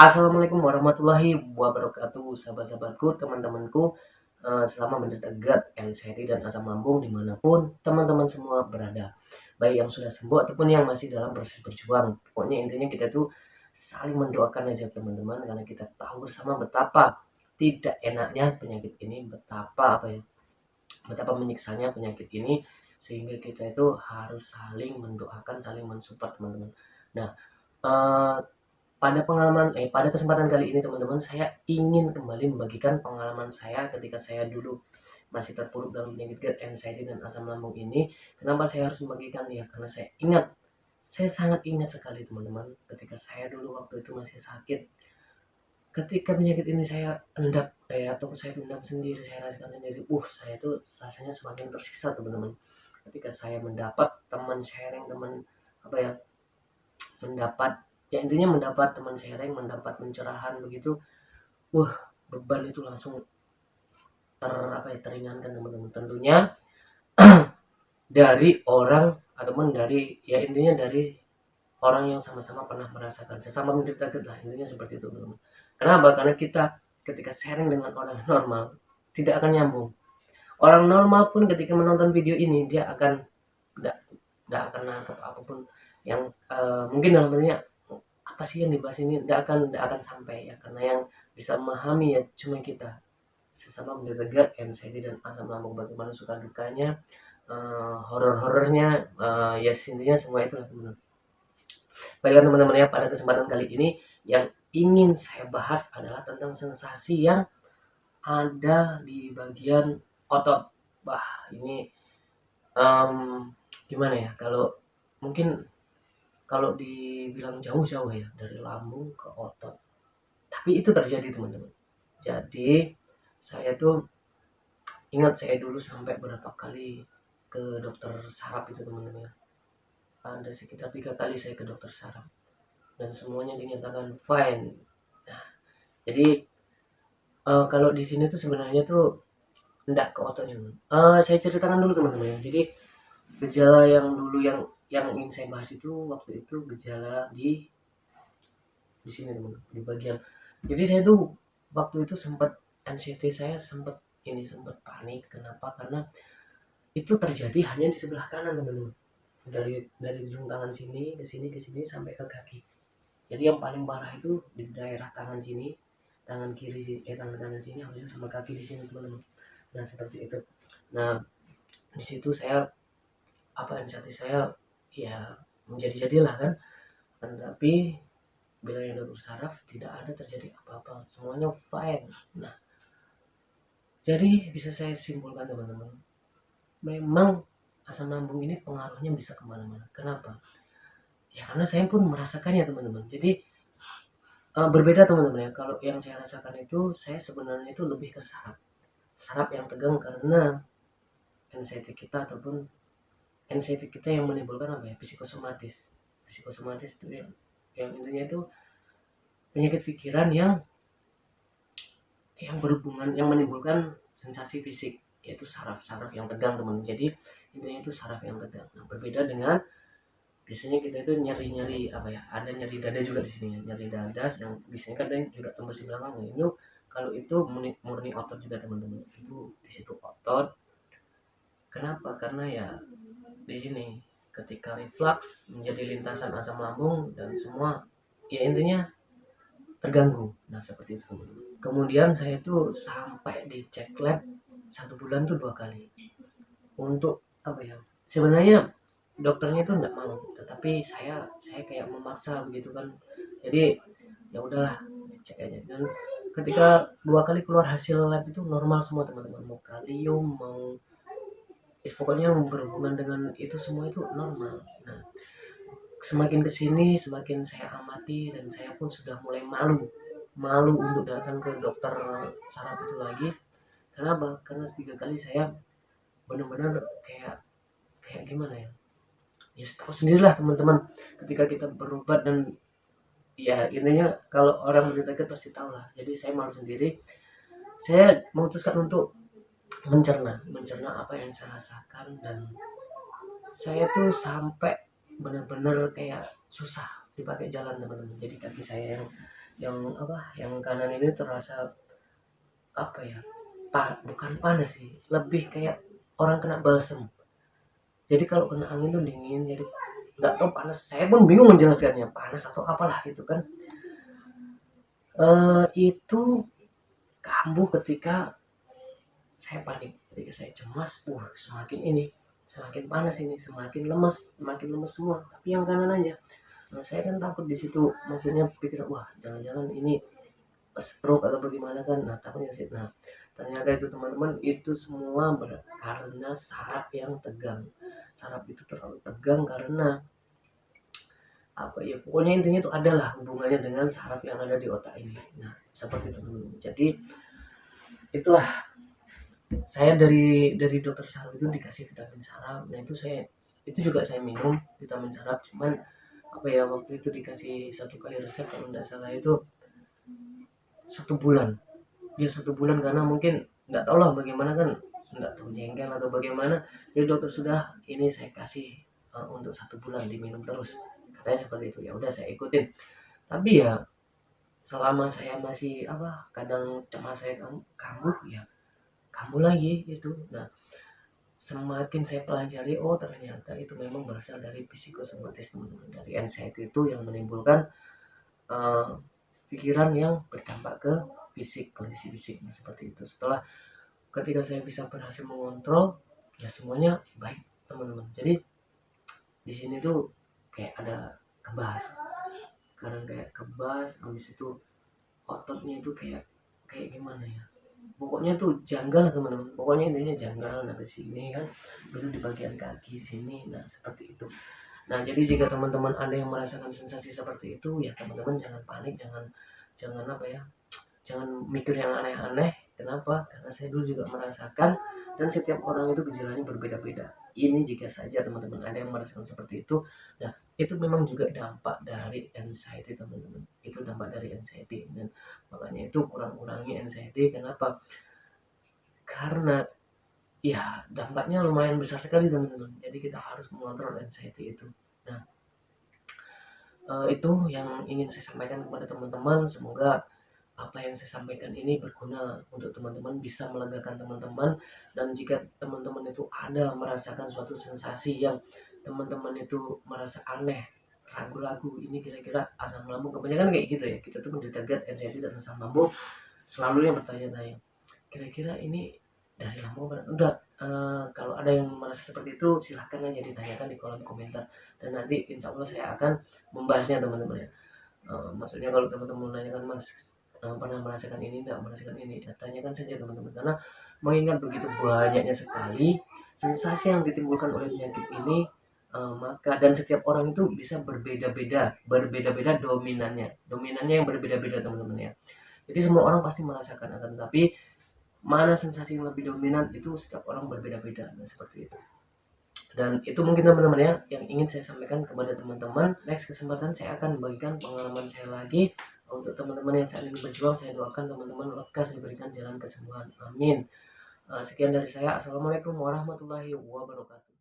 Assalamualaikum warahmatullahi wabarakatuh, sahabat-sahabatku, teman-temanku, selama menderita GERD, anxiety, dan asam lambung dimanapun teman-teman semua berada, baik yang sudah sembuh ataupun yang masih dalam proses berjuang. Pokoknya intinya kita tuh saling mendoakan aja teman-teman, karena kita tahu bersama betapa tidak enaknya penyakit ini, betapa menyiksanya penyakit ini, sehingga kita itu harus saling mendoakan, saling mensupport teman-teman. Nah, eh, pada kesempatan kali ini teman-teman, saya ingin kembali membagikan pengalaman saya ketika saya dulu masih terpuruk dalam penyakit GERD, anxiety, dan asam lambung ini. Kenapa saya harus membagikan? Ya karena saya sangat ingat sekali teman-teman, ketika saya dulu waktu itu masih sakit. Ketika penyakit ini saya endap, atau saya pendam sendiri, saya rasakan sendiri, saya tuh rasanya semakin tersiksa teman-teman. Ketika saya mendapat teman sharing, teman apa ya, mendapat ya intinya mendapat teman sharing, mendapat pencerahan begitu, beban itu langsung teringankan teman-teman. Tentunya dari orang ataupun dari ya intinya dari orang yang sama-sama pernah merasakan, sesama menderita GERD lah, intinya seperti itu teman-teman. Kenapa? Karena kita ketika sharing dengan orang normal tidak akan nyambung. Orang normal pun ketika menonton video ini dia akan tidak tidak akan nangkep apapun yang mungkin dalam dunia apa sih yang dibahas ini, tidak akan sampai ya, karena yang bisa memahami ya cuma kita sesama menderita GERD, anxiety, dan asam lambung, bagaimana suka dukanya, horor-horornya, ya intinya semua itu lah teman-teman. Baiklah teman-teman ya, pada kesempatan kali ini yang ingin saya bahas adalah tentang sensasi yang ada di bagian otot. Wah ini um, gimana ya, kalau mungkin kalau dibilang jauh-jauh ya dari lambung ke otot, tapi itu terjadi teman-teman. Jadi saya tuh ingat saya dulu sampai berapa kali ke dokter saraf itu teman-teman ya. Ada sekitar 3 kali saya ke dokter saraf dan semuanya dinyatakan fine. Nah, jadi kalau di sini tuh sebenarnya tuh enggak ke ototnya. Saya ceritakan dulu teman-teman ya. Jadi gejala yang dulu yang ingin saya bahas itu waktu itu gejala di sini teman-teman, di bagian. Jadi saya tuh waktu itu sempat anxiety, saya sempat panik. Kenapa? Karena itu terjadi hanya di sebelah kanan teman-teman, dari ujung tangan sini ke sini ke sini sampai ke kaki. Jadi yang paling parah itu di daerah tangan sini, tangan kiri tangan kanan sini, harusnya sama kaki di sini teman-teman. Nah seperti itu. Nah di situ saya anxiety saya ya menjadi-jadilah kan. Tapi bila yang dokter saraf tidak ada terjadi apa-apa, semuanya fine. Nah jadi bisa saya simpulkan teman-teman, memang asam lambung ini pengaruhnya bisa kemana-mana. Kenapa? Ya karena saya pun merasakannya teman-teman. Jadi berbeda teman-teman ya. Kalau yang saya rasakan itu, saya sebenarnya itu lebih ke saraf yang tegang, karena anxiety kita ataupun anxiety kita yang menimbulkan apa ya, psikosomatis itu yang intinya itu penyakit pikiran yang berhubungan, yang menimbulkan sensasi fisik, yaitu saraf-saraf yang tegang teman. Jadi intinya itu saraf yang tegang. Nah berbeda dengan biasanya kita itu nyeri-nyeri apa ya, ada nyeri dada juga di sini ya, nyeri dada yang biasanya kadang juga tembus di belakang. Nah, ini kalau itu murni otot juga teman-teman, itu di situ otot. Kenapa? Karena ya di sini ketika reflux menjadi lintasan asam lambung dan semua ya intinya terganggu. Nah seperti itu. Kemudian saya tuh sampai dicek lab 1 bulan tuh 2 kali untuk apa ya, sebenarnya dokternya itu nggak mau, tetapi saya kayak memaksa begitu kan. Jadi ya udahlah dicek aja, dan ketika 2 kali keluar hasil lab itu normal semua teman-teman, mau kalium mau pokoknya yang berhubungan dengan itu semua itu normal. Nah semakin kesini semakin saya amati dan saya pun sudah mulai malu malu untuk datang ke dokter saraf itu lagi. Kenapa? Karena 3 kali saya benar-benar kayak kayak gimana ya, ya tahu sendirilah teman-teman, ketika kita berobat dan ya intinya kalau orang menderita pasti tahu lah. Jadi saya malu sendiri, saya memutuskan untuk mencerna apa yang saya rasakan, dan saya tuh sampai benar-benar kayak susah dipakai jalan teman-teman. Jadi kaki saya yang yang apa, yang kanan ini terasa apa ya, bukan panas sih, lebih kayak orang kena balsem. Jadi kalau kena angin tuh dingin, jadi nggak tahu panas, saya pun bingung menjelaskannya panas atau apalah itu kan. Itu kambuh ketika saya panik, ketika saya cemas, semakin ini, semakin panas ini, semakin lemes semua. Tapi yang kanan aja. Nah, saya kan takut di situ, maksudnya pikir wah jangan-jangan ini stroke atau bagaimana kan. Nah takutnya sih. Nah ternyata itu teman-teman, itu semua karena saraf yang tegang. Saraf itu terlalu tegang karena apa ya, pokoknya intinya itu adalah hubungannya dengan saraf yang ada di otak ini. Nah seperti itu teman-teman. Jadi itulah, saya dari dokter saraf itu dikasih vitamin saraf. Nah itu juga saya minum vitamin saraf, cuman apa ya, waktu itu dikasih satu kali resep kalau tidak salah itu 1 bulan. Dia 1 bulan karena mungkin nggak tahu lah bagaimana kan, nggak tahu jengkel atau bagaimana. Jadi dokter sudah, ini saya kasih untuk 1 bulan diminum terus, katanya seperti itu. Ya udah saya ikutin. Tapi ya selama saya masih apa, kadang cemas saya kambuh ya, kambuh lagi itu. Nah semakin saya pelajari, oh ternyata itu memang berasal dari psikosomatis teman-teman, dari anxiety itu yang menimbulkan eh, pikiran yang berdampak ke fisik, kondisi fisiknya seperti itu. Setelah ketika saya bisa berhasil mengontrol, ya semuanya baik teman-teman. Jadi di sini tuh kayak ada kebas, kadang kayak kebas, habis itu ototnya itu kayak kayak gimana ya, pokoknya tuh janggal lah teman-teman. Pokoknya intinya janggal, nah ke sini kan, betul di bagian kaki sini, nah seperti itu. Nah jadi jika teman-teman ada yang merasakan sensasi seperti itu, ya teman-teman jangan panik, jangan jangan apa ya, jangan mikir yang aneh-aneh. Kenapa? Karena saya dulu juga merasakan, dan setiap orang itu gejalanya berbeda-beda. Ini jika saja teman-teman ada yang merasakan seperti itu, nah itu memang juga dampak dari anxiety teman-teman. Itu dampak dari anxiety, dan makanya itu kurang-kurangi anxiety. Kenapa? Karena ya dampaknya lumayan besar sekali teman-teman. Jadi kita harus mengontrol anxiety itu. Nah itu yang ingin saya sampaikan kepada teman-teman. Semoga apa yang saya sampaikan ini berguna untuk teman-teman, bisa melegakan teman-teman. Dan jika teman-teman itu ada merasakan suatu sensasi yang teman-teman itu merasa aneh, ragu-ragu, ini kira-kira asam lambung, kebanyakan kayak gitu ya, kita tuh menderita GERD, anxiety dan asam lambung, selalu yang bertanya-tanya kira-kira ini dari lambung udah. Kalau ada yang merasa seperti itu silahkan aja ditanyakan di kolom komentar, dan nanti insya Allah saya akan membahasnya teman-teman ya. Maksudnya kalau teman-teman menanyakan mas pernah merasakan ini, tidak merasakan ini, ya, tanyakan saja teman-teman, karena mengingat begitu banyaknya sekali sensasi yang ditimbulkan oleh penyakit ini. Maka dan setiap orang itu bisa berbeda-beda dominannya yang berbeda-beda teman-teman ya. Jadi semua orang pasti merasakan, akan tapi mana sensasi yang lebih dominan itu setiap orang berbeda-beda. Nah seperti itu. Dan itu mungkin teman-teman ya yang ingin saya sampaikan kepada teman-teman. Next kesempatan saya akan membagikan pengalaman saya lagi untuk teman-teman yang saat ini berjuang. Saya doakan teman-teman lekas diberikan jalan kesembuhan, amin. Sekian dari saya. Assalamualaikum warahmatullahi wabarakatuh.